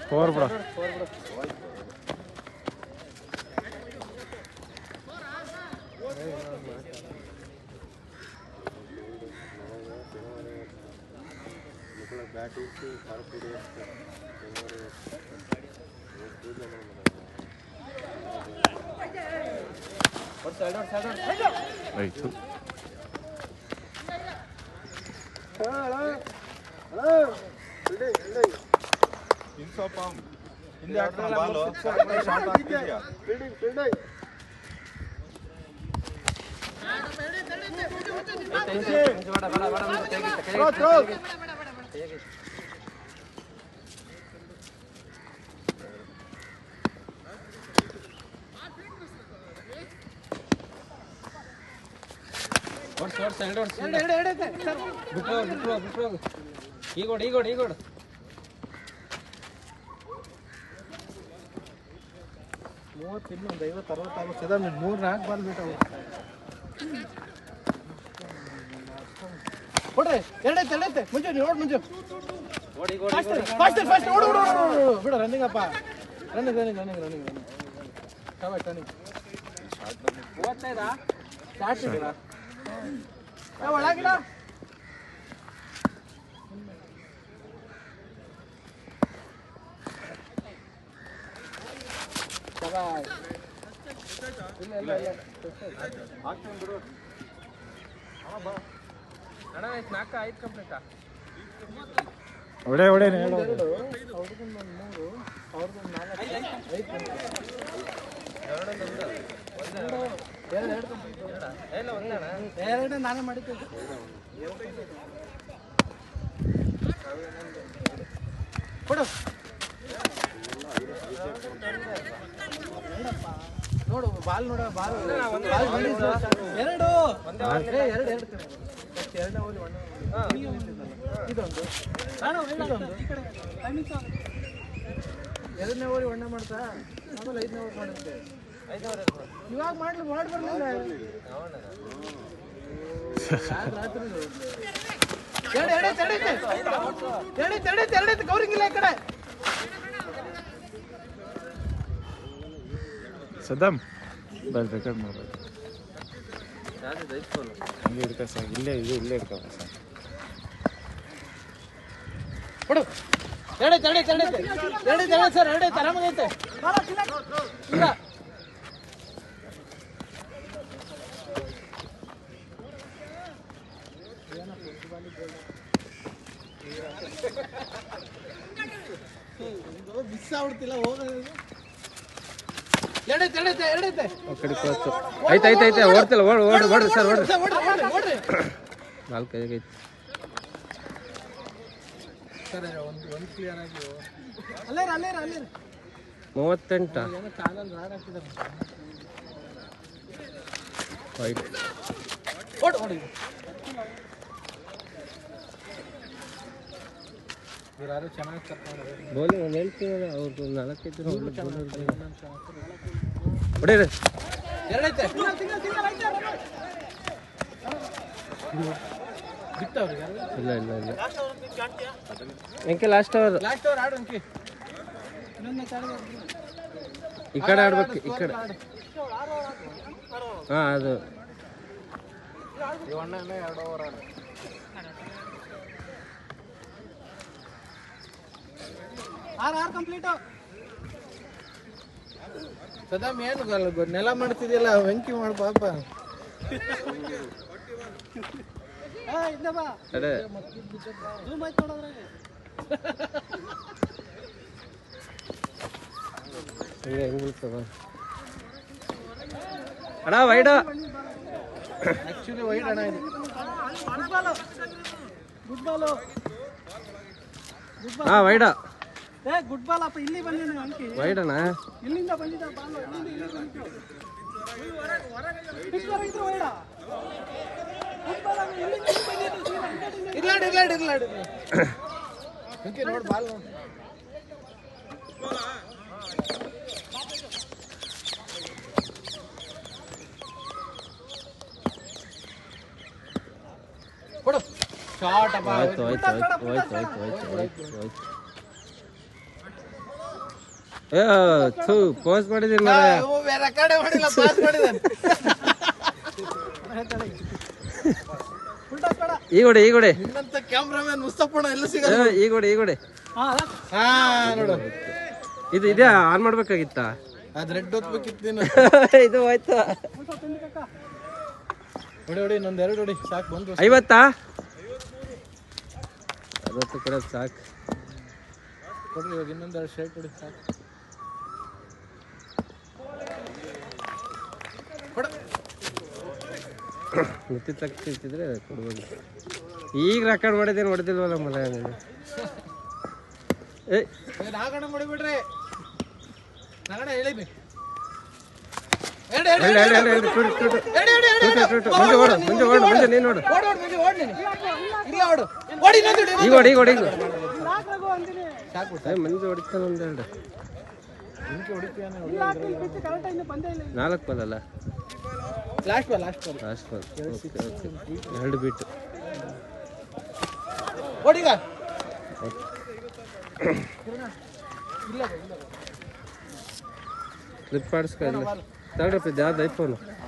4 ಬಿಡ ಆಯ್ತು ಹಿಂದೆ ಹಾಕ್ತಾನೆ ಬಾಲು ಶಾರ್ಟ್ ಆಗ್ತಿದ್ಯಾ ಈಗೋಡು 30 ಇನ್ನೊಂದು 50 60 ಆಗುತ್ತೆ 3-4 ಬಾಲ್ ಬಿಟ್ಟು ಕೊಡ್ರಿ ಎರಡೈತೆ ಮುಂಚೆ ನೋಡು ಮುಂಚೆ ಫಾಸ್ಟ್ ಓಡು ಬಿಡು ರನ್ನಿಂಗ್ ಅಪ್ಪ ರನ್ನಿಂಗ್ ರನ್ನಿಂಗ್ ಓದ್ತಾ ಸ್ಟಾರ್ಟ್ ಒಳಗಿಲ್ಲ ಇಲ್ಲ ಹಾಕ್ತೀನಿ ಬಿಡು ಅಣ್ಣ 4 5 ಕಂಪ್ಲೀಟ್ ಒಡೆ ಹೇಳು ಅವ್ರದ್ದು 3 ಅವ್ರದ್ದು 4 2 ನಾನೇ ಮಾಡಿದ್ದೆ ಕೊಡು ನೋಡು ಬಾಲ್ ಎರಡು ಇದೊಂದು ಎರಡನೇ ಓವರ್ ಒಣ್ಣೆ ಮಾಡ್ತಾ ಆಮೇಲೆ 5ನೇ ಓವರ್ ಮಾಡುತ್ತೆ ಇವಾಗ ಮಾಡಿ ಬರ್ಲಿಲ್ಲ ಎರಡೈತೆ ಗೌರಿಂಗ್ ಇಲ್ಲ ಈ ಕಡೆ ಸದ್ದಾಮ್ ಬಸ್ ರೆಕಾರ್ಡ್ ಮಾಡ್ಬೇಕು ಹಂಗೆ ಹಿಡ್ಕ ಸಾಕು ಇಲ್ಲೇ ಹಿಡ್ಕ ಸಾಕು ಕೊಡು ಎರಡೈತೆ ಸರ್ ಎರಡೈತೆ ಆರಾಮಾಗೈತೆ ಇಲ್ಲ ಮಿಸ್ ಆಗ್ಬಿಡ್ತಿಲ್ಲ ಹೋಗೋದು ಎರಡೈತೆ ಐತೆ ಓಡ್ತಿಲ್ಲ ಓಡ್ರಿ ಸರ್ ಓಡ್ರಿ 4 ಐತೆ ಸರ್ ಒಂದು ಕ್ಲಿಯರ್ ಆಗಿ ಅಲ್ಲೇ 38 ಏನೋ ಚಾನಲ್ ರಾಡ್ ಹಾಕಿದ್ದಾರೆ ವೈಟ್ ಓಡಿ ಯಾರು ಚೆನ್ನಾಗಿ ಕರ್ಕೊಂಡು ಬೌಲಿಂಗ್ ಒಂದು ಹೇಳ್ತೀನಿ ಅವ್ರದ್ದು 4 ಇದ್ರು ಹೊಡೀರಿ ಎರಡೈತೆ ಬಿಟ್ಟವ್ರಿಗೆ ಇಲ್ಲ ಎಂಕೆ ಲಾಸ್ಟ್ ಅವರ್ ಆಡು ಅಂಕಿ ಈ ಕಡೆ ಆಡ್ಬೇಕು ಈ ಕಡೆ ಹಾಂ ಅದು ಇವಣ್ಣನೇ 2 ಓವರ್ ಆಡು ಆರು ಕಂಪ್ಲೀಟು ಸದಾಮ್ ಏನು ನೆಲ ಮಾಡ್ತಿದ್ಯಲ್ಲ ವೆಂಕಿ ಮಾಡು ಪಾಪ ಅದೇ ಹೆಂಗ್ ಬೀಳ್ತದ ಅಣ್ಣ ವೈಡ ಆಕ್ಚುಲಿ ವೈಡ್ ಅಣ್ಣ ಇದು ಗುಡ್ ಬಾಲು ಹಾಂ ವೈಡ ಗುಡ್ ಬಾಲ್ ಅಪ್ಪ ಇಲ್ಲಿ ಬಂದಿದ್ದೀನಿ ಅಂಕಿ ವೈಡಣ್ಣ ಇಲ್ಲಿಂದ ಬಂದಿದ್ದ ಬಾಲು ಇರ್ಲಾಡಿ ನೋಡಿ ಬಾಲ್ ನೋಡಿ ಕೊಡು ಶಾರ್ಟ್ ಅಪ್ಪ ಆಯ್ತು ಆಯ್ತು ಆಯ್ತು ಆಯ್ತು ಆಯ್ತು ಆಯ್ತು ಆಯ್ತು ಆಯ್ತು ಏ ಥೂ ಪೋಸ್ಟ್ ಮಾಡಿದ್ದೀನಿ ರೆಕಾರ್ಡೇ ಮಾಡಿಲ್ಲ ಪಾಸ್ ಮಾಡಿದಾನೆ ಈಗೊಡೆ ಈಗೊಡೆ ನಿನ್ನಂತ ಕ್ಯಾಮ್ರಾಮನ್ ಮುಸ್ತಫಣ್ಣ ಎಲ್ಲ ಸಿಗಲ್ಲ ಈಗೊಡೆ ಈಗೊಡೆ ಹಾ ನೋಡು ಇದು ಇದೇ ಆನ್ ಮಾಡ್ಬೇಕಾಗಿತ್ತ ಅದ್ ರೆಡ್ ಹೊತ್ಬೇಕಿತ್ತು ನೀನು ಇದು ಹೋಯ್ತು ಹೊಡಿ ಹೊಡಿ ಇನ್ನೊಂದು ಎರಡು ಹೊಡಿ ಸಾಕು ಬಂದು 50 60 ಕೂಡ ಸಾಕು ಕೊಡ್ರಿ ಇವಾಗ ಇನ್ನೊಂದು ಎರಡು ಶರ್ಟ್ ಹೊಡಿ ಸಾಕು ಮುತ್ತಿ ತಗ್ತಿದ್ರೆ ಕೊಡ್ಬೋದು ಈಗ ರೆಕಾರ್ಡ್ ಮಾಡಿದ್ದೇನು ಹೊಡೆದಿಲ್ವಲ್ಲ ಮಲ ಏ ನಾಗಣ ಮಾಡಿಬಿಡ್ರಿ ನಾಗಣ ಹೇಳಿಬಿ ಮುಂದೆ ಓಡು ಮುಂದೆ ಓಡು ಮುಂದೆ ನೀನು ನೋಡು ಈಗ ಓಡಿ ಈಗ ಓಡಿ ಈಗ ಮುಂದೆ ಹೊಡಿತಾನ ಒಂದೆರಡು 4 ಬಾಲಲ್ಲ last ball last ball last ball ಎರಡು ಬಿಟ್ಟು ಓಡಿಗ ಕ್ಲಿಪ್ ಆಡಿಸ್ಕೊಳ್ಳಿ ತಗೊಳಪ್ಪ ಯಾವ್ದು ಐಫೋನು